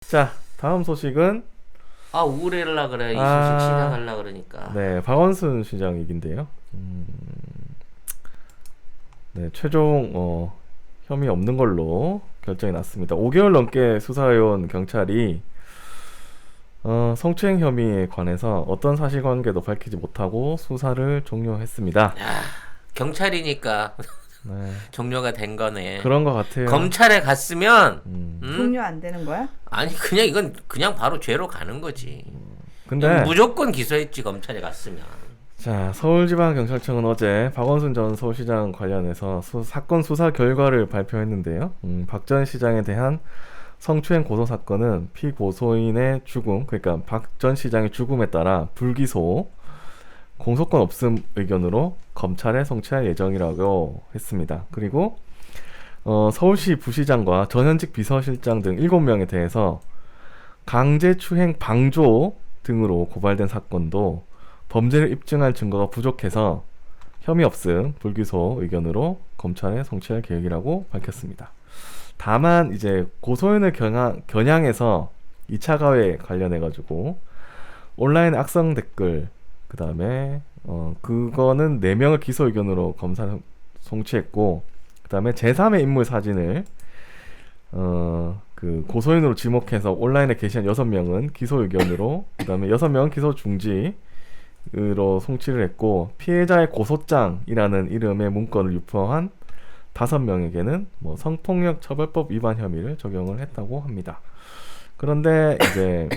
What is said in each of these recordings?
자, 다음 소식은 우울해라 그래. 이 소식 시작하려 그러니까. 네, 박원순 시장 얘긴데요. 네, 최종 혐의 없는 걸로 결정이 났습니다. 5개월 넘게 수사해온 경찰이 성추행 혐의에 관해서 어떤 사실관계도 밝히지 못하고 수사를 종료했습니다. 야, 경찰이니까 네, 종료가 된 거네. 그런 것 같아요. 검찰에 갔으면 종료 안 되는 거야? 아니 그냥 이건 그냥 바로 죄로 가는 거지. 근데 무조건 기소했지 검찰에 갔으면. 자, 서울지방경찰청은 어제 박원순 전 서울시장 관련해서 사건 수사 결과를 발표했는데요. 박 전 시장에 대한 성추행 고소 사건은 피고소인의 죽음, 그러니까 박 전 시장의 죽음에 따라 불기소, 공소권 없음 의견으로 검찰에 송치할 예정이라고 했습니다. 그리고 서울시 부시장과 전현직 비서실장 등 7명에 대해서 강제추행 방조 등으로 고발된 사건도 범죄를 입증할 증거가 부족해서 혐의 없음 불기소 의견으로 검찰에 송치할 계획이라고 밝혔습니다. 다만 이제 고소인을 겨냥해서 2차 가해 관련해가지고 온라인 악성 댓글 그 다음에 그거는 4명을 기소 의견으로 검사 송치했고, 그 다음에 제3의 인물 사진을 그 고소인으로 지목해서 온라인에 게시한 6명은 기소 의견으로, 그 다음에 6명은 기소 중지로 송치를 했고, 피해자의 고소장이라는 이름의 문건을 유포한 5명에게는 뭐 성폭력 처벌법 위반 혐의를 적용을 했다고 합니다. 그런데 이제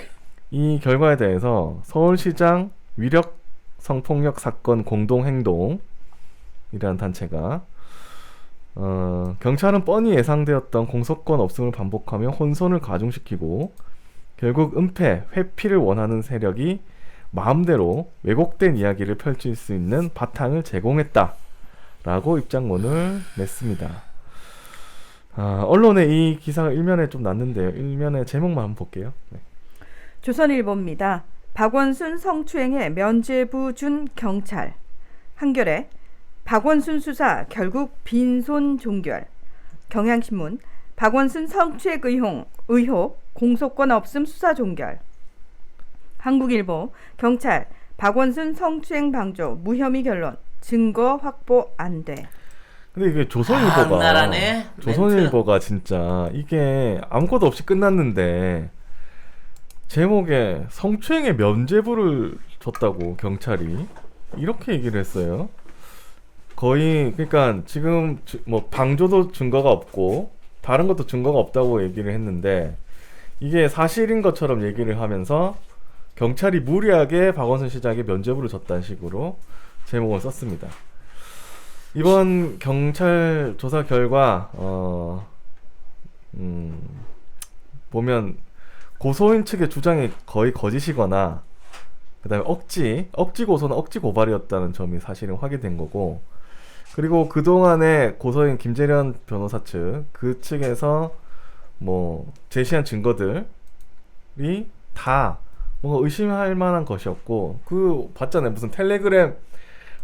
이 결과에 대해서 서울시장 위력 성폭력 사건 공동행동이라는 단체가 경찰은 뻔히 예상되었던 공소권 없음을 반복하며 혼선을 가중시키고 결국 은폐, 회피를 원하는 세력이 마음대로 왜곡된 이야기를 펼칠 수 있는 바탕을 제공했다라고 입장문을 냈습니다. 언론에 이 기사가 일면에 좀 났는데요. 일면의 제목만 한번 볼게요. 네. 조선일보입니다. 박원순 성추행에 면죄부 준 경찰. 한겨레 박원순 수사 결국 빈손 종결. 경향신문 박원순 성추행 의혹 공소권 없음 수사 종결. 한국일보 경찰 박원순 성추행 방조 무혐의 결론 증거 확보 안 돼. 근데 이게 악랄하네, 조선일보가 진짜 이게 아무것도 없이 끝났는데 제목에 성추행의 면죄부를 줬다고 경찰이 이렇게 얘기를 했어요. 거의 그러니까 지금 뭐 방조도 증거가 없고 다른 것도 증거가 없다고 얘기를 했는데 이게 사실인 것처럼 얘기를 하면서 경찰이 무리하게 박원순 시장에게 면죄부를 줬다는 식으로 제목을 썼습니다. 이번 경찰 조사 결과 보면 고소인 측의 주장이 거의 거짓이거나 그 다음에 억지 고소는 억지 고발이었다는 점이 사실은 확인된 거고, 그리고 그동안에 고소인 김재련 변호사 그 측에서 뭐 제시한 증거들이 다 뭔가 의심할 만한 것이었고, 그 봤잖아요. 무슨 텔레그램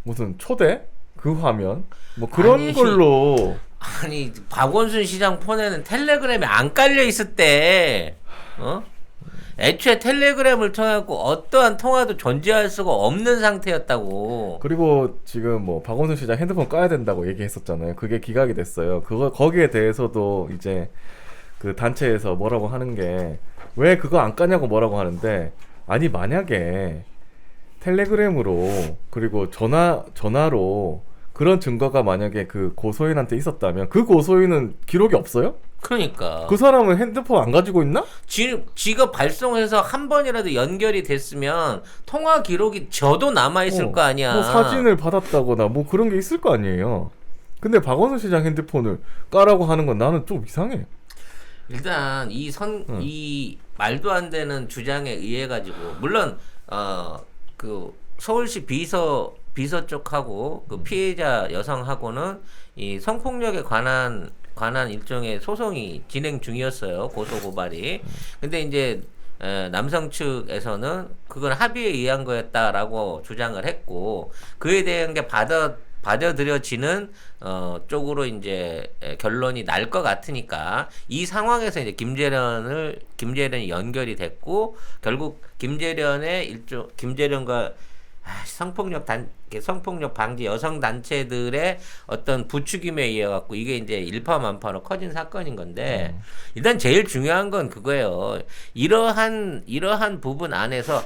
무슨 초대 그 화면 뭐 그런 걸로 아니 박원순 시장 폰에는 텔레그램이 안 깔려 있었대. 애초에 텔레그램을 통해갖고 어떠한 통화도 존재할 수가 없는 상태였다고. 그리고 지금 뭐 박원순 시장 핸드폰 까야 된다고 얘기했었잖아요. 그게 기각이 됐어요. 거기에 대해서도 이제 그 단체에서 뭐라고 하는 게 왜 그거 안 까냐고 뭐라고 하는데, 아니 만약에 텔레그램으로 그리고 전화로 그런 증거가 만약에 그 고소인한테 있었다면 그 고소인은 기록이 없어요? 그러니까 그 사람은 핸드폰 안 가지고 있나? 지가 발송해서 한 번이라도 연결이 됐으면 통화 기록이 저도 남아있을 거 아니야. 뭐 사진을 받았다거나 뭐 그런 게 있을 거 아니에요. 근데 박원순 시장 핸드폰을 까라고 하는 건 나는 좀 이상해. 일단 이 말도 안 되는 주장에 의해 가지고, 물론 그 서울시 비서 쪽하고 그 피해자 여성하고는 이 성폭력에 관한 일종의 소송이 진행 중이었어요. 고소 고발이. 근데 이제 남성 측에서는 그건 합의에 의한 거였다라고 주장을 했고, 그에 대한 게 받아들여지는 쪽으로 이제 결론이 날 것 같으니까 이 상황에서 이제 김재련이 연결이 됐고 결국 김재련과 성폭력 방지 여성 단체들의 어떤 부추김에 의해 갖고 이게 이제 일파만파로 커진 사건인 건데 일단 제일 중요한 건 그거예요. 이러한 부분 안에서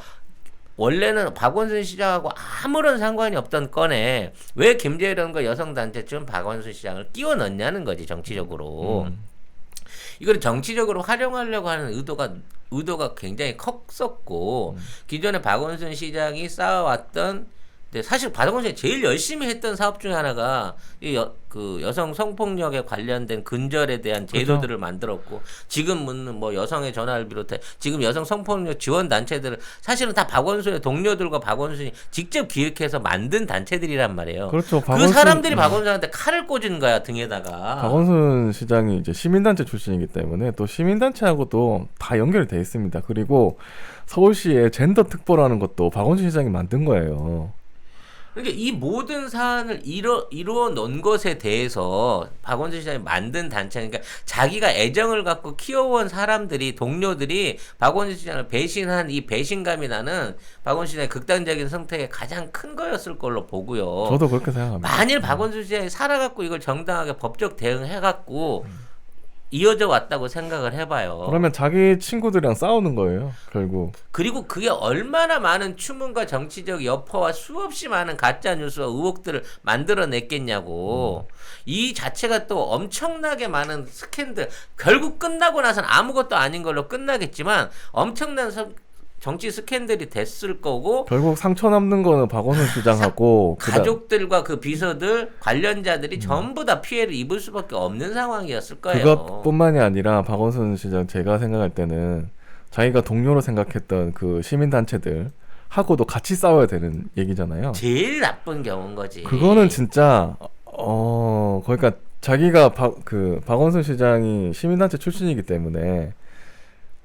원래는 박원순 시장하고 아무런 상관이 없던 건에 왜 김재련과 여성 단체 중 박원순 시장을 끼워 넣냐는 거지 정치적으로. 이걸 정치적으로 활용하려고 하는 의도가 굉장히 컸었고 기존에 박원순 시장이 쌓아왔던 사실 박원순 시장이 제일 열심히 했던 사업 중에 하나가 그 여성 성폭력에 관련된 근절에 대한 제도들을 만들었고 지금은 뭐 여성의 전화를 비롯해 지금 여성 성폭력 지원 단체들을 사실은 다 박원순의 동료들과 박원순이 직접 기획해서 만든 단체들이란 말이에요. 그렇죠. 그 사람들이 박원순한테 칼을 꽂은 거야 등에다가. 박원순 시장이 이제 시민단체 출신이기 때문에 또 시민단체하고도 다 연결이 돼 있습니다. 그리고 서울시에 젠더 특보라는 것도 박원순 시장이 만든 거예요. 그러니까 이 모든 사안을 이루어 놓은 것에 대해서 박원순 시장이 만든 단체, 그러니까 자기가 애정을 갖고 키워온 사람들이 동료들이 박원순 시장을 배신한 이 배신감이 나는 박원순 시장의 극단적인 선택의 가장 큰 거였을 걸로 보고요. 저도 그렇게 생각합니다. 만일 박원순 시장이 살아갖고 이걸 정당하게 법적 대응해갖고 이어져 왔다고 생각을 해봐요. 그러면 자기 친구들이랑 싸우는 거예요, 결국. 그리고 그게 얼마나 많은 추문과 정치적 여파와 수없이 많은 가짜 뉴스와 의혹들을 만들어냈겠냐고. 이 자체가 또 엄청나게 많은 스캔들. 결국 끝나고 나서는 아무것도 아닌 걸로 끝나겠지만 엄청난 정치 스캔들이 됐을 거고 결국 상처 남는 거는 박원순 시장하고 가족들과 그 비서들 관련자들이 전부 다 피해를 입을 수밖에 없는 상황이었을 거예요. 그것뿐만이 아니라 박원순 시장 제가 생각할 때는 자기가 동료로 생각했던 그 시민단체들 하고도 같이 싸워야 되는 얘기잖아요. 제일 나쁜 경우인 거지. 그거는 진짜 그러니까 자기가 박원순 시장이 시민단체 출신이기 때문에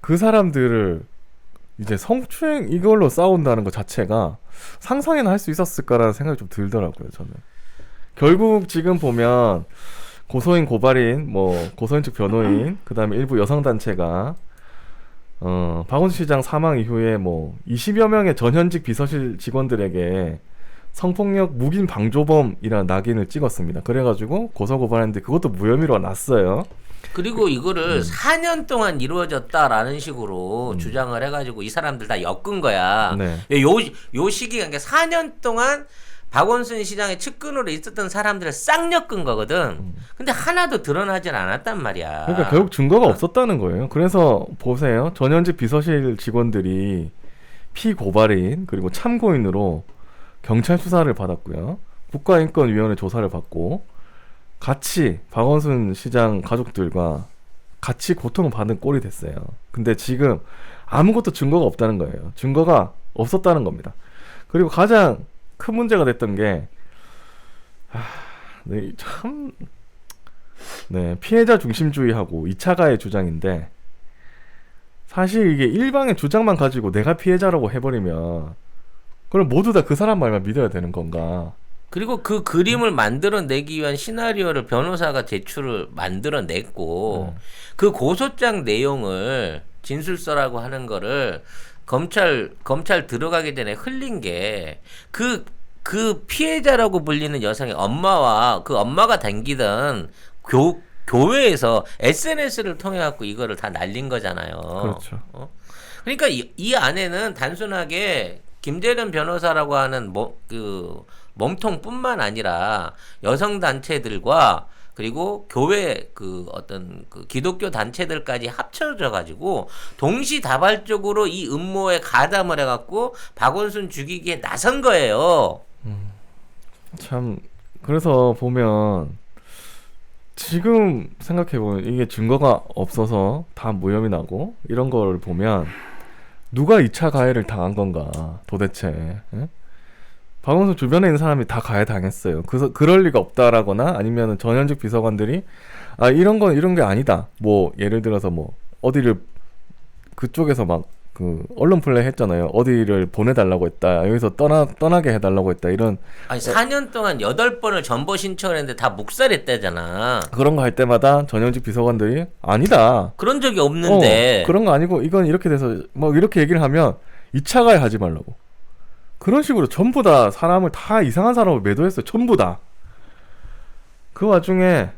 그 사람들을 이제 성추행 이걸로 싸운다는 것 자체가 상상이나 할 수 있었을까라는 생각이 좀 들더라고요, 저는. 결국 지금 보면 고소인, 고발인, 뭐 고소인 측 변호인, 그다음에 일부 여성 단체가 박원순 시장 사망 이후에 뭐 20여 명의 전현직 비서실 직원들에게 성폭력 묵인 방조범이라는 낙인을 찍었습니다. 그래가지고 고소 고발했는데 그것도 무혐의로 났어요. 그리고 이거를 4년 동안 이루어졌다라는 식으로 주장을 해가지고 이 사람들 다 엮은 거야. 네. 요 시기가 그러니까 4년 동안 박원순 시장의 측근으로 있었던 사람들을 싹 엮은 거거든. 근데 하나도 드러나진 않았단 말이야. 그러니까 결국 증거가 없었다는 거예요. 그래서 보세요. 전현직 비서실 직원들이 피고발인 그리고 참고인으로 경찰 수사를 받았고요. 국가인권위원회 조사를 받고 같이 박원순 시장 가족들과 같이 고통을 받는 꼴이 됐어요. 근데 지금 아무것도 증거가 없다는 거예요. 증거가 없었다는 겁니다. 그리고 가장 큰 문제가 됐던 게 피해자 중심주의하고 2차 가해 주장인데 사실 이게 일방의 주장만 가지고 내가 피해자라고 해버리면 그럼 모두 다 그 사람 말만 믿어야 되는 건가? 그리고 그 그림을 만들어내기 위한 시나리오를 변호사가 제출을 만들어냈고 그 고소장 내용을 진술서라고 하는 거를 검찰 들어가기 전에 흘린 게 그 피해자라고 불리는 여성의 엄마와 그 엄마가 당기던 교회에서 SNS를 통해 갖고 이거를 다 날린 거잖아요. 그렇죠. 그러니까 이 안에는 단순하게 김재련 변호사라고 하는 몸통뿐만 아니라 여성 단체들과 그리고 교회 어떤 기독교 단체들까지 합쳐져 가지고 동시다발적으로 이 음모에 가담을 해갖고 박원순 죽이기에 나선 거예요. 참 그래서 보면 지금 생각해보면 이게 증거가 없어서 다 무혐의 나고 이런 거를 보면 누가 2차 가해를 당한 건가 도대체. 예? 박원순 주변에 있는 사람이 다 가해 당했어요. 그럴 리가 없다라거나 아니면 전현직 비서관들이 이런 게 아니다. 뭐 예를 들어서 뭐 어디를 그쪽에서 막 그 언론 플레이 했잖아요. 어디를 보내달라고 했다. 여기서 떠나게 해달라고 했다. 이런 아니 4년 동안 8번을 전보 신청을 했는데 다 묵살했다잖아. 그런 거 할 때마다 전현직 비서관들이 아니다. 그런 적이 없는데. 그런 거 아니고 이건 이렇게 돼서 뭐 이렇게 얘기를 하면 2차 가해 하지 말라고. 그런 식으로 전부 다 사람을 다 이상한 사람을 매도했어요. 전부 다. 그 와중에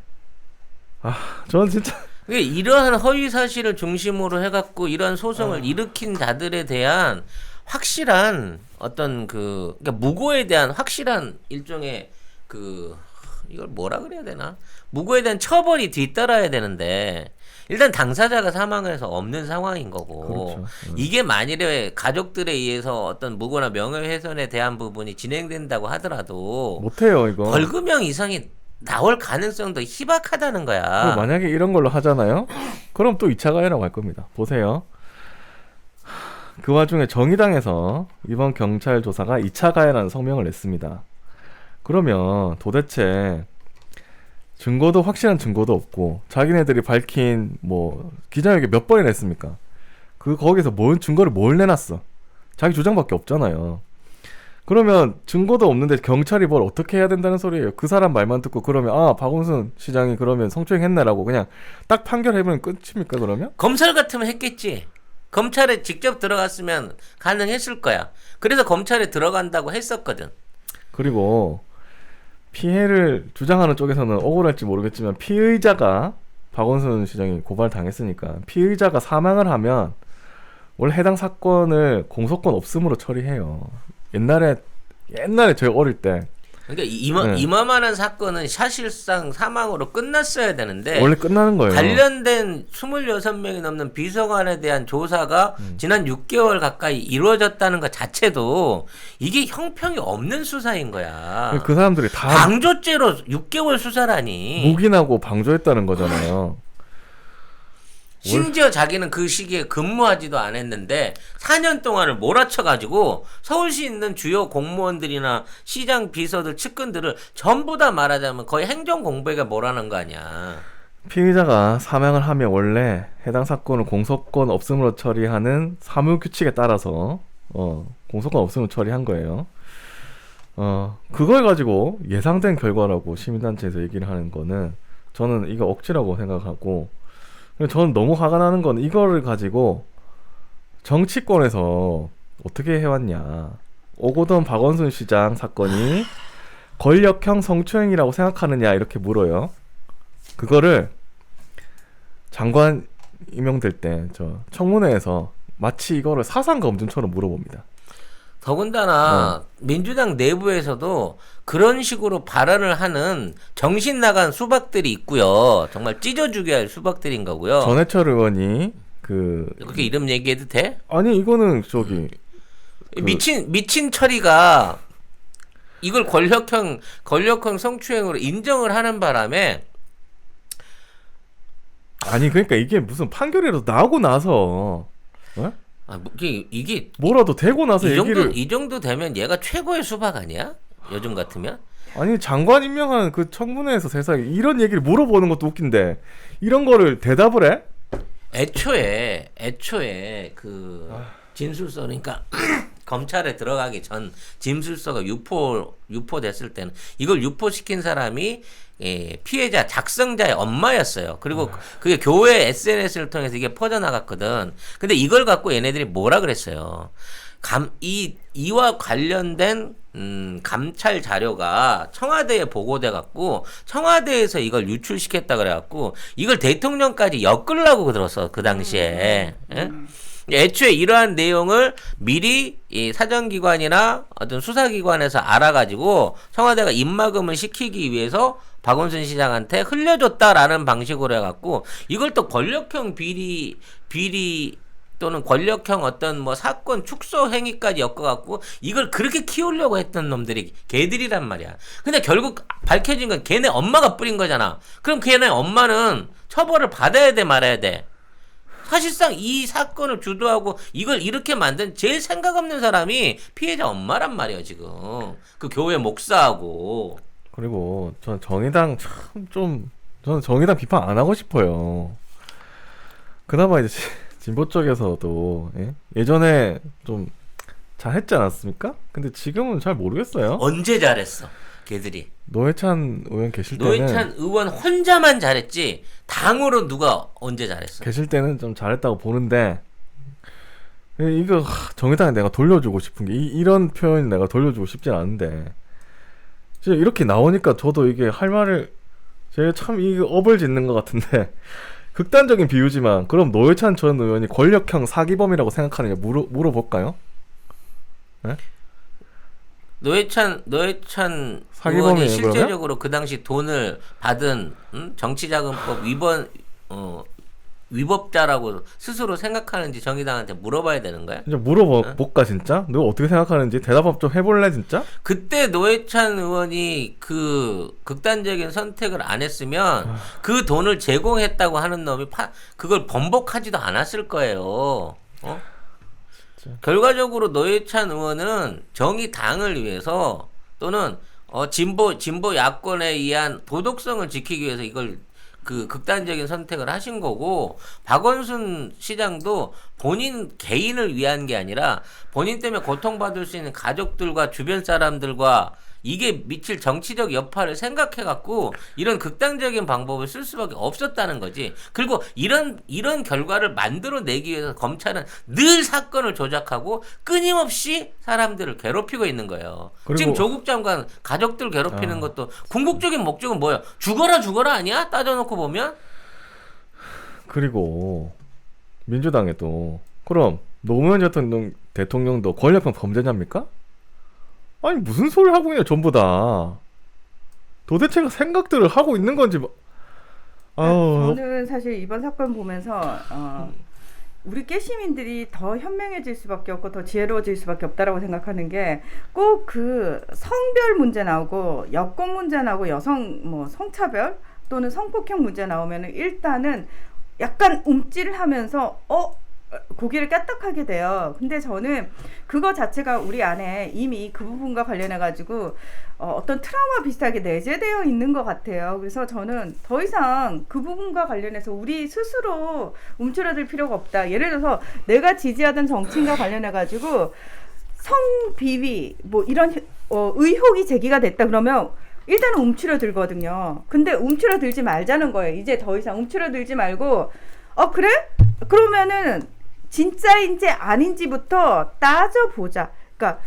저는 진짜 이러한 허위 사실을 중심으로 해갖고 이러한 소송을 일으킨 자들에 대한 확실한 어떤 그러니까 무고에 대한 확실한 일종의 이걸 뭐라 그래야 되나? 무고에 대한 처벌이 뒤따라야 되는데 일단 당사자가 사망을 해서 없는 상황인 거고 그렇죠. 이게 만일에 가족들에 의해서 어떤 무고나 명예훼손에 대한 부분이 진행된다고 하더라도 못해요 이거. 벌금형 이상이 나올 가능성도 희박하다는 거야. 그리고 만약에 이런 걸로 하잖아요. 그럼 또 2차 가해라고 할 겁니다. 보세요. 그 와중에 정의당에서 이번 경찰 조사가 2차 가해라는 성명을 냈습니다. 그러면 도대체 증거도 확실한 증거도 없고 자기네들이 밝힌 뭐 기자회견 몇 번이나 했습니까? 거기서 증거를 뭘 내놨어? 자기 주장밖에 없잖아요. 그러면 증거도 없는데 경찰이 뭘 어떻게 해야 된다는 소리예요. 그 사람 말만 듣고 그러면 박원순 시장이 그러면 성추행했네라고 그냥 딱 판결해버리면 끝입니까 그러면? 검찰 같으면 했겠지. 검찰에 직접 들어갔으면 가능했을 거야. 그래서 검찰에 들어간다고 했었거든. 그리고 피해를 주장하는 쪽에서는 억울할지 모르겠지만 피의자가 박원순 시장이 고발당했으니까 피의자가 사망을 하면 원래 해당 사건을 공소권 없음으로 처리해요. 옛날에 저희 어릴 때 그러니까 네. 이만한 사건은 사실상 사망으로 끝났어야 되는데 원래 끝나는 거예요. 관련된 26명이 넘는 비서관에 대한 조사가 지난 6개월 가까이 이루어졌다는 것 자체도 이게 형평이 없는 수사인 거야. 그 사람들이 다 방조죄로 6개월 수사라니. 묵인하고 방조했다는 거잖아요. 심지어 자기는 그 시기에 근무하지도 않았는데 4년 동안을 몰아쳐가지고 서울시 있는 주요 공무원들이나 시장 비서들 측근들을 전부 다 말하자면 거의 행정공백에 몰아넣은 거 아니야. 피의자가 사망을 하면 원래 해당 사건을 공소권 없음으로 처리하는 사무규칙에 따라서 공소권 없음으로 처리한 거예요. 그걸 가지고 예상된 결과라고 시민단체에서 얘기를 하는 거는 저는 이거 억지라고 생각하고 저는 너무 화가 나는 건 이거를 가지고 정치권에서 어떻게 해왔냐. 오고돈 박원순 시장 사건이 권력형 성추행이라고 생각하느냐 이렇게 물어요. 그거를 장관 임명될 때 저 청문회에서 마치 이거를 사상검증처럼 물어봅니다. 더군다나 민주당 내부에서도 그런 식으로 발언을 하는 정신 나간 수박들이 있고요. 정말 찢어주게 할 수박들인 거고요. 전해철 의원이 그렇게 이름 얘기해도 돼? 아니 이거는 저기 미친 철이가 이걸 권력형 성추행으로 인정을 하는 바람에 아니 그러니까 이게 무슨 판결이라도 나오고 나서 이게 뭐라도 되고 나서 얘기를 이 정도 되면 얘가 최고의 수박 아니야? 요즘 같으면? 아니 장관 임명한 그 청문회에서 세상에 이런 얘기를 물어보는 것도 웃긴데 이런 거를 대답을 해? 애초에 진술서 그러니까 검찰에 들어가기 전 진술서가 유포됐을 때는 이걸 유포시킨 사람이 피해자 작성자의 엄마였어요. 그리고 그게 교회 SNS를 통해서 이게 퍼져나갔거든. 근데 이걸 갖고 얘네들이 뭐라 그랬어요. 이와 관련된 감찰 자료가 청와대에 보고돼 갖고 청와대에서 이걸 유출시켰다 그래 갖고 이걸 대통령까지 엮으려고 들었어 그 당시에. 예? 애초에 이러한 내용을 미리 이 사정기관이나 어떤 수사기관에서 알아가지고 청와대가 입막음을 시키기 위해서 박원순 시장한테 흘려줬다라는 방식으로 해갖고 이걸 또 권력형 비리 또는 권력형 어떤 뭐 사건 축소 행위까지 엮어갖고 이걸 그렇게 키우려고 했던 놈들이 걔들이란 말이야. 근데 결국 밝혀진 건 걔네 엄마가 뿌린 거잖아. 그럼 걔네 엄마는 처벌을 받아야 돼 말아야 돼. 사실상 이 사건을 주도하고 이걸 이렇게 만든 제일 생각 없는 사람이 피해자 엄마란 말이에요 지금. 그 교회 목사하고. 그리고 저는 정의당 저는 정의당 비판 안 하고 싶어요. 그나마 이제 진보 쪽에서도 예전에 좀 잘했지 않았습니까? 근데 지금은 잘 모르겠어요. 언제 잘했어? 걔들이. 노회찬 의원 계실 때는 노회찬 의원 혼자만 잘했지 당으로 누가 언제 잘했어? 계실 때는 좀 잘했다고 보는데 이거 정의당에 내가 돌려주고 싶은 게 이런 표현 내가 돌려주고 싶진 않은데 진짜 이렇게 나오니까 저도 이게 할 말을 제가 참 이거 업을 짓는 것 같은데 극단적인 비유지만 그럼 노회찬 전 의원이 권력형 사기범이라고 생각하느냐 물어볼까요? 네? 노회찬 사기범이에요, 의원이 실제적으로 그 당시 돈을 받은 정치자금법 위법자라고 스스로 생각하는지 정의당한테 물어봐야 되는 거야? 이제 물어볼까 진짜? 너 어떻게 생각하는지 대답 좀 해볼래 진짜? 그때 노회찬 의원이 그 극단적인 선택을 안 했으면 그 돈을 제공했다고 하는 놈이 그걸 번복하지도 않았을 거예요. 결과적으로 노회찬 의원은 정의당을 위해서 또는 진보 야권에 의한 도덕성을 지키기 위해서 이걸 그 극단적인 선택을 하신 거고, 박원순 시장도 본인 개인을 위한 게 아니라 본인 때문에 고통받을 수 있는 가족들과 주변 사람들과 이게 미칠 정치적 여파를 생각해갖고 이런 극단적인 방법을 쓸 수밖에 없었다는 거지. 그리고 이런 결과를 만들어내기 위해서 검찰은 늘 사건을 조작하고 끊임없이 사람들을 괴롭히고 있는 거예요. 지금 조국 장관 가족들 괴롭히는 것도 궁극적인 목적은 뭐예요? 죽어라 아니야? 따져놓고 보면. 그리고 민주당에도 그럼 노무현 대통령도 권력형 범죄자입니까? 아니 무슨 소리를 하고 있냐 전부 다. 도대체가 생각들을 하고 있는 건지 저는 사실 이번 사건 보면서 우리 깨시민들이 더 현명해질 수밖에 없고 더 지혜로워질 수밖에 없다라고 생각하는 게 꼭 그 성별 문제 나오고 여권 문제 나오고 여성 성차별 또는 성폭행 문제 나오면은 일단은 약간 움찔하면서 고개를 까딱하게 돼요. 근데 저는 그거 자체가 우리 안에 이미 그 부분과 관련해 가지고 어떤 트라우마 비슷하게 내재되어 있는 것 같아요. 그래서 저는 더 이상 그 부분과 관련해서 우리 스스로 움츠러들 필요가 없다. 예를 들어서 내가 지지하던 정치인과 관련해 가지고 성비위 이런 의혹이 제기가 됐다 그러면 일단은 움츠러들거든요. 근데 움츠러들지 말자는 거예요. 이제 더 이상 움츠러들지 말고 그래? 그러면은 진짜인지 아닌지부터 따져보자. 그러니까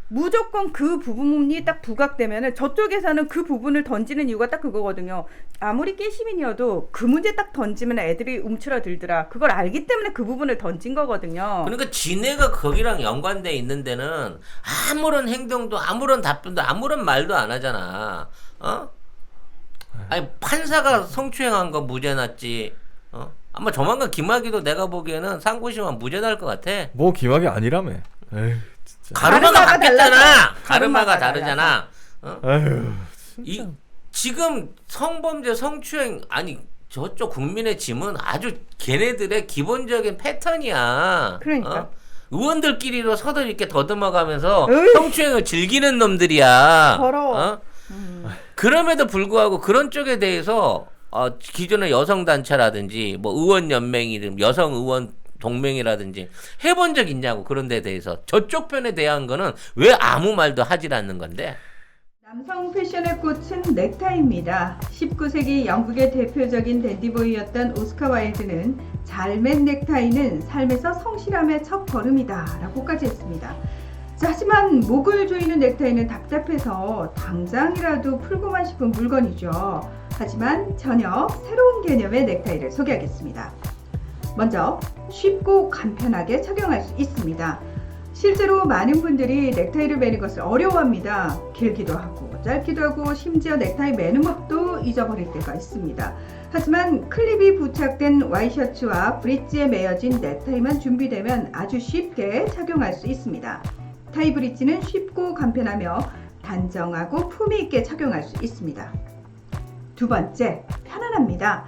무조건 그 부분이 딱 부각되면은 저쪽에서는 그 부분을 던지는 이유가 딱 그거거든요. 아무리 깨시민이어도 그 문제 딱 던지면 애들이 움츠러들더라. 그걸 알기 때문에 그 부분을 던진 거거든요. 그러니까 지네가 거기랑 연관돼 있는 데는 아무런 행동도 아무런 답변도 아무런 말도 안 하잖아. 아니 판사가 성추행한 거 무죄 났지. 아마 조만간 김학의도 내가 보기에는 상고심은 무죄 날 것 같아. 뭐 김학의 아니라며. 에이, 진짜. 가르마가 바뀌었잖아. 가르마가 다르잖아. 에휴, 진짜. 지금 성범죄 성추행 아니 저쪽 국민의 짐은 아주 걔네들의 기본적인 패턴이야. 그러니까. 의원들끼리도 서로 이렇게 더듬어가면서 성추행을 즐기는 놈들이야. 더러워. 그럼에도 불구하고 그런 쪽에 대해서 기존의 여성단체라든지 의원연맹이든 여성의원 동맹이라든지 해본 적 있냐고. 그런 데 대해서 저쪽 편에 대한 거는 왜 아무 말도 하질 않는 건데. 남성 패션의 꽃은 넥타이입니다. 19세기 영국의 대표적인 댄디보이였던 오스카 와일드는 잘 맨 넥타이는 삶에서 성실함의 첫 걸음이다 라고까지 했습니다. 하지만 목을 조이는 넥타이는 답답해서 당장이라도 풀고만 싶은 물건이죠. 하지만 전혀 새로운 개념의 넥타이를 소개하겠습니다. 먼저 쉽고 간편하게 착용할 수 있습니다. 실제로 많은 분들이 넥타이를 매는 것을 어려워합니다. 길기도 하고 짧기도 하고 심지어 넥타이 매는 법도 잊어버릴 때가 있습니다. 하지만 클립이 부착된 와이셔츠와 브릿지에 매어진 넥타이만 준비되면 아주 쉽게 착용할 수 있습니다. 타이 브릿지는 쉽고 간편하며 단정하고 품위 있게 착용할 수 있습니다. 두 번째, 편안합니다.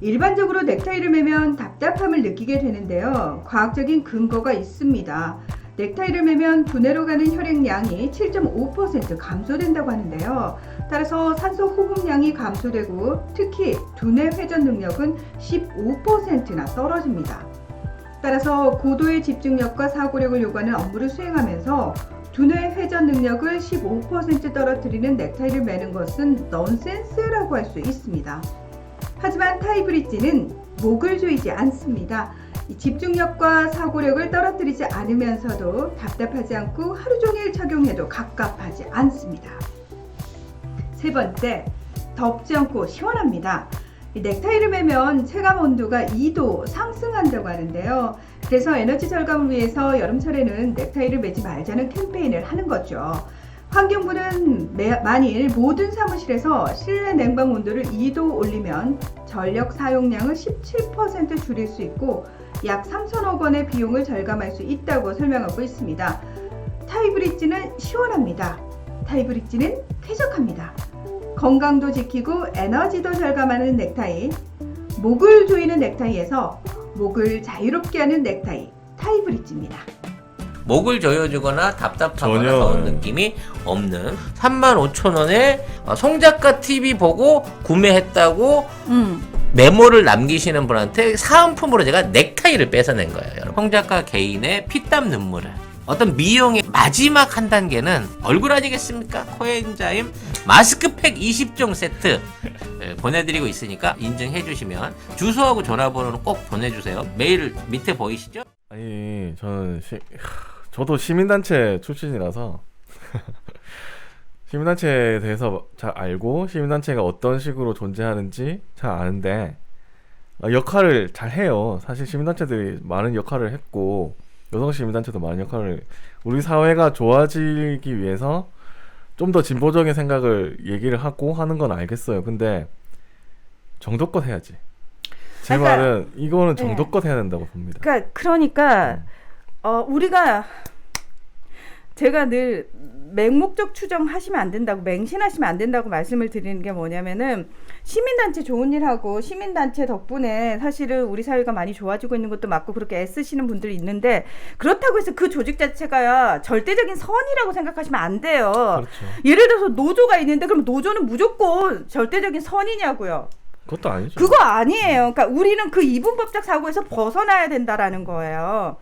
일반적으로 넥타이를 매면 답답함을 느끼게 되는데요. 과학적인 근거가 있습니다. 넥타이를 매면 두뇌로 가는 혈액량이 7.5% 감소된다고 하는데요. 따라서 산소 호흡량이 감소되고 특히 두뇌 회전 능력은 15%나 떨어집니다. 따라서 고도의 집중력과 사고력을 요구하는 업무를 수행하면서 두뇌 회전 능력을 15% 떨어뜨리는 넥타이를 매는 것은 넌센스라고 할 수 있습니다. 하지만 타이브릿지는 목을 조이지 않습니다. 이 집중력과 사고력을 떨어뜨리지 않으면서도 답답하지 않고 하루 종일 착용해도 갑갑하지 않습니다. 세 번째, 덥지 않고 시원합니다. 이 넥타이를 매면 체감 온도가 2도 상승한다고 하는데요. 그래서 에너지 절감을 위해서 여름철에는 넥타이를 매지 말자는 캠페인을 하는 거죠. 환경부는 만일 모든 사무실에서 실내 냉방 온도를 2도 올리면 전력 사용량을 17% 줄일 수 있고 약 3천억 원의 비용을 절감할 수 있다고 설명하고 있습니다. 타이브릿지는 시원합니다. 타이브릿지는 쾌적합니다. 건강도 지키고 에너지도 절감하는 넥타이, 목을 조이는 넥타이에서 목을 자유롭게 하는 넥타이, 타이브릿지입니다. 목을 조여주거나 답답하거나 전혀. 더운 느낌이 없는 35,000원에 송작가 TV 보고 구매했다고 메모를 남기시는 분한테 사은품으로 제가 넥타이를 뺏어낸 거예요. 여러분. 송작가 개인의 피땀 눈물을 어떤 미용의 마지막 한 단계는 얼굴 아니겠습니까? 코엔자임 마스크팩 20종 세트 보내드리고 있으니까 인증해 주시면 주소하고 전화번호는 꼭 보내주세요. 메일 밑에 보이시죠? 아니 저도 시민단체 출신이라서 시민단체에 대해서 잘 알고 시민단체가 어떤 식으로 존재하는지 잘 아는데 역할을 잘 해요. 사실 시민단체들이 많은 역할을 했고 여성 시민단체도 많은 역할을 우리 사회가 좋아지기 위해서 좀 더 진보적인 생각을 얘기를 하고 하는 건 알겠어요. 근데 정도껏 해야지. 제 그러니까, 말은 이거는 네. 정도껏 해야 된다고 봅니다. 그러니까 우리가 제가 늘 맹목적 추정하시면 안 된다고 맹신하시면 안 된다고 말씀을 드리는 게 뭐냐면은 시민단체 좋은 일하고 시민단체 덕분에 사실은 우리 사회가 많이 좋아지고 있는 것도 맞고 그렇게 애쓰시는 분들이 있는데 그렇다고 해서 그 조직 자체가 절대적인 선이라고 생각하시면 안 돼요. 그렇죠. 예를 들어서 노조가 있는데 그럼 노조는 무조건 절대적인 선이냐고요. 그것도 아니죠. 그거 아니에요. 그러니까 우리는 그 이분법적 사고에서 벗어나야 된다라는 거예요.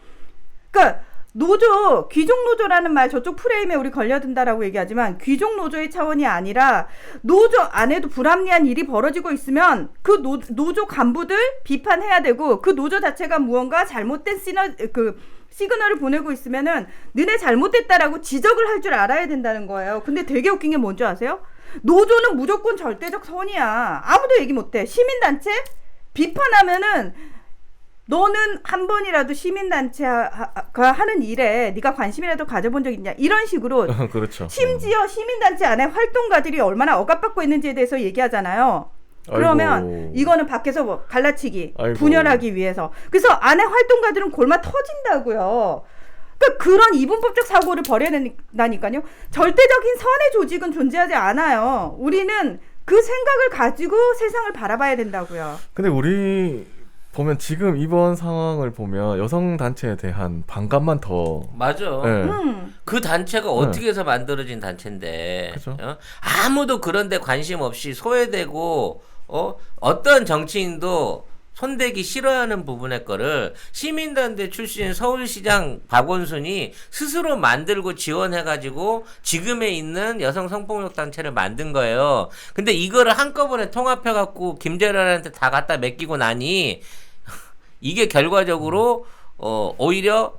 그러니까 노조, 귀족 노조라는 말 저쪽 프레임에 우리 걸려든다라고 얘기하지만 귀족 노조의 차원이 아니라 노조 안에도 불합리한 일이 벌어지고 있으면 그 노조 간부들 비판해야 되고 그 노조 자체가 무언가 잘못된 시그널을 보내고 있으면은 너네 잘못됐다라고 지적을 할 줄 알아야 된다는 거예요. 근데 되게 웃긴 게 뭔지 아세요? 노조는 무조건 절대적 선이야. 아무도 얘기 못해. 시민단체 비판하면은 너는 한 번이라도 시민단체가 하는 일에 네가 관심이라도 가져본 적 있냐 이런 식으로 그렇죠. 심지어 시민단체 안에 활동가들이 얼마나 억압받고 있는지에 대해서 얘기하잖아요. 그러면 아이고. 이거는 밖에서 뭐 갈라치기 아이고. 분열하기 위해서 그래서 안에 활동가들은 골마 터진다고요. 그러니까 그런 이분법적 사고를 벌여야 된다니까요. 절대적인 선의 조직은 존재하지 않아요. 우리는 그 생각을 가지고 세상을 바라봐야 된다고요. 근데 우리 보면 지금 이번 상황을 보면 여성 단체에 대한 반감만 더 맞아. 네. 그 단체가 어떻게 해서 만들어진 단체인데 그죠. 아무도 그런데 관심 없이 소외되고 어떤 정치인도 손대기 싫어하는 부분의 거를 시민단체 출신 서울시장 박원순이 스스로 만들고 지원해가지고 지금에 있는 여성 성폭력 단체를 만든 거예요. 근데 이거를 한꺼번에 통합해갖고 김재란한테 다 갖다 맡기고 나니 이게 결과적으로 오히려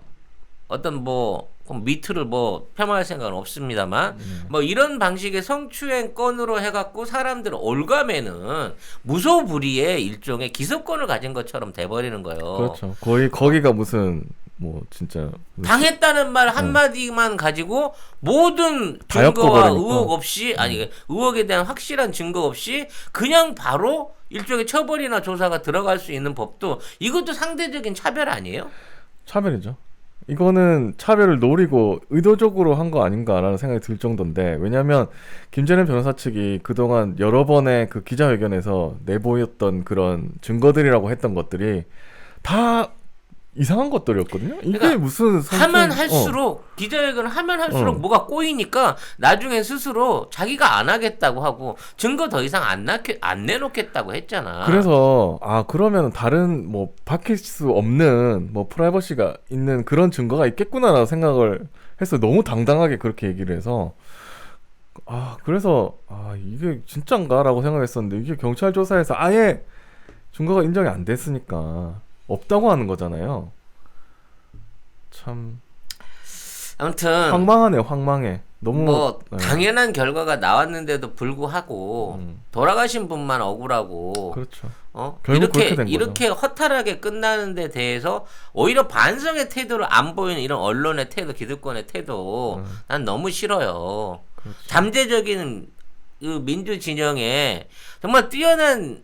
어떤 뭐 미투를 뭐 폄하할 생각은 없습니다만 뭐 이런 방식의 성추행 건으로 해갖고 사람들을 올가매는 무소불위의 일종의 기소권을 가진 것처럼 돼버리는 거예요. 그렇죠. 거의 거기가 무슨 뭐 진짜 당했다는 말 한마디만 가지고 모든 다 증거와 엮어버리니까. 의혹 없이 아니 의혹에 대한 확실한 증거 없이 그냥 바로 일종의 처벌이나 조사가 들어갈 수 있는 법도 이것도 상대적인 차별 아니에요? 차별이죠. 이거는 차별을 노리고 의도적으로 한 거 아닌가라는 생각이 들 정도인데 왜냐하면 김재련 변호사 측이 그동안 여러 번의 그 기자회견에서 내보였던 그런 증거들이라고 했던 것들이 다 이상한 것들이었거든요. 이게 그러니까 무슨 하면 할수록 기자회견을 하면 할수록 뭐가 꼬이니까 나중에 스스로 자기가 안 하겠다고 하고 증거 더 이상 안 내놓겠다고 했잖아. 그래서 그러면 다른 뭐 밝힐 수 없는 뭐 프라이버시가 있는 그런 증거가 있겠구나라고 생각을 해서 너무 당당하게 그렇게 얘기를 해서 그래서 이게 진짠가라고 생각했었는데 이게 경찰 조사에서 아예 증거가 인정이 안 됐으니까 없다고 하는 거잖아요. 참 아무튼 황망하네, 황망해. 너무 뭐 네. 당연한 결과가 나왔는데도 불구하고 돌아가신 분만 억울하고 그렇죠. 이렇게 결국 그렇게 된 이렇게 허탈하게 끝나는 데 대해서 오히려 반성의 태도를 안 보이는 이런 언론의 태도, 기득권의 태도 난 너무 싫어요. 그렇죠. 잠재적인 그 민주 진영에 정말 뛰어난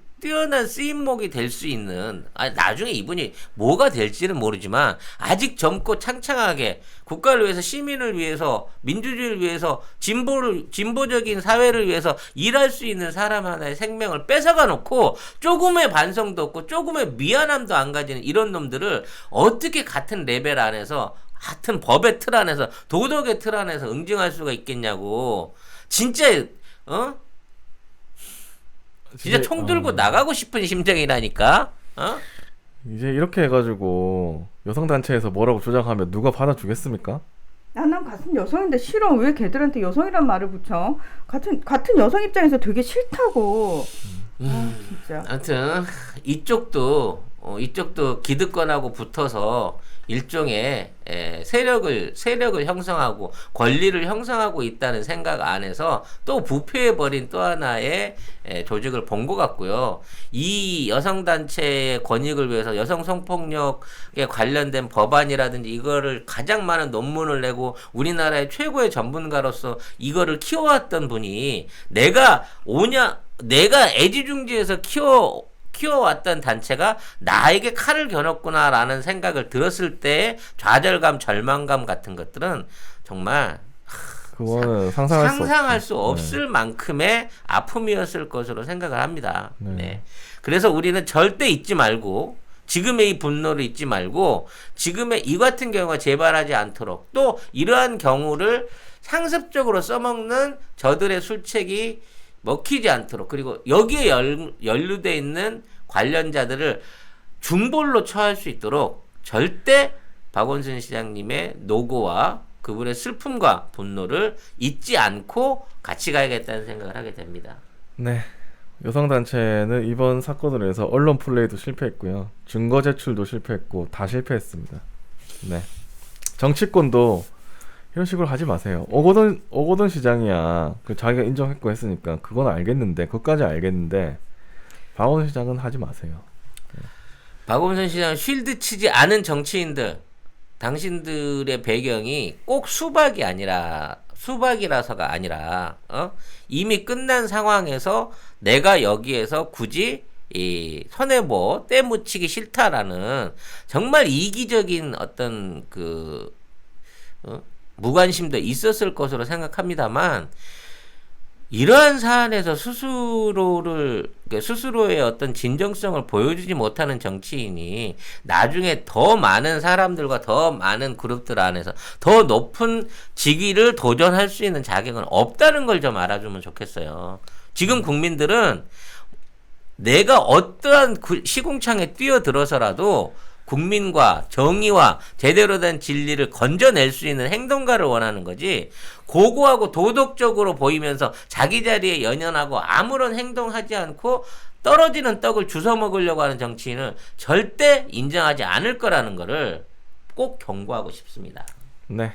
쓰임목이 될 수 있는 나중에 이분이 뭐가 될지는 모르지만 아직 젊고 창창하게 국가를 위해서 시민을 위해서 민주주의를 위해서 진보적인 사회를 위해서 일할 수 있는 사람 하나의 생명을 뺏어가 놓고 조금의 반성도 없고 조금의 미안함도 안 가지는 이런 놈들을 어떻게 같은 레벨 안에서 같은 법의 틀 안에서 도덕의 틀 안에서 응징할 수가 있겠냐고. 진짜 진짜 총 들고 나가고 싶은 심정이라니까. 이제 이렇게 해가지고 여성단체에서 뭐라고 주장하면 누가 받아주겠습니까? 난 같은 여성인데 싫어. 왜 걔들한테 여성이란 말을 붙여? 같은 여성 입장에서 되게 싫다고. 진짜. 아무튼 이쪽도 기득권하고 붙어서 일종의 세력을 형성하고 권리를 형성하고 있다는 생각 안에서 또 부패해버린 또 하나의 조직을 본 것 같고요. 이 여성단체의 권익을 위해서 여성 성폭력에 관련된 법안이라든지 이거를 가장 많은 논문을 내고 우리나라의 최고의 전문가로서 이거를 키워왔던 분이 내가 애지중지해서 키워왔던 단체가 나에게 칼을 겨눴구나라는 생각을 들었을 때의 좌절감, 절망감 같은 것들은 정말 그거는 상상할 수 없을 만큼의 아픔이었을 것으로 생각을 합니다. 네. 네. 그래서 우리는 절대 잊지 말고 지금의 이 분노를 잊지 말고 지금의 이 같은 경우가 재발하지 않도록 또 이러한 경우를 상습적으로 써먹는 저들의 술책이 먹히지 않도록 그리고 여기에 연루되어 있는 관련자들을 중벌로 처할 수 있도록 절대 박원순 시장님의 노고와 그분의 슬픔과 분노를 잊지 않고 같이 가야겠다는 생각을 하게 됩니다. 네. 여성단체는 이번 사건으로 해서 언론 플레이도 실패했고요. 증거 제출도 실패했고 다 실패했습니다. 네. 정치권도 이런 식으로 하지 마세요. 오거돈 시장이야. 자기가 인정했고 했으니까 그건 알겠는데 그것까지 알겠는데 박원순 시장은 하지 마세요. 박원순 시장 쉴드 치지 않은 정치인들 당신들의 배경이 꼭 수박이라서가 아니라 이미 끝난 상황에서 내가 여기에서 굳이 이 손해보 떼묻히기 싫다라는 정말 이기적인 어떤 무관심도 있었을 것으로 생각합니다만 이러한 사안에서 스스로의 어떤 진정성을 보여주지 못하는 정치인이 나중에 더 많은 사람들과 더 많은 그룹들 안에서 더 높은 직위를 도전할 수 있는 자격은 없다는 걸 좀 알아주면 좋겠어요. 지금 국민들은 내가 어떠한 시궁창에 뛰어들어서라도 국민과 정의와 제대로 된 진리를 건져낼 수 있는 행동가를 원하는 거지 고고하고 도덕적으로 보이면서 자기 자리에 연연하고 아무런 행동하지 않고 떨어지는 떡을 주워 먹으려고 하는 정치인을 절대 인정하지 않을 거라는 거를 꼭 경고하고 싶습니다. 네.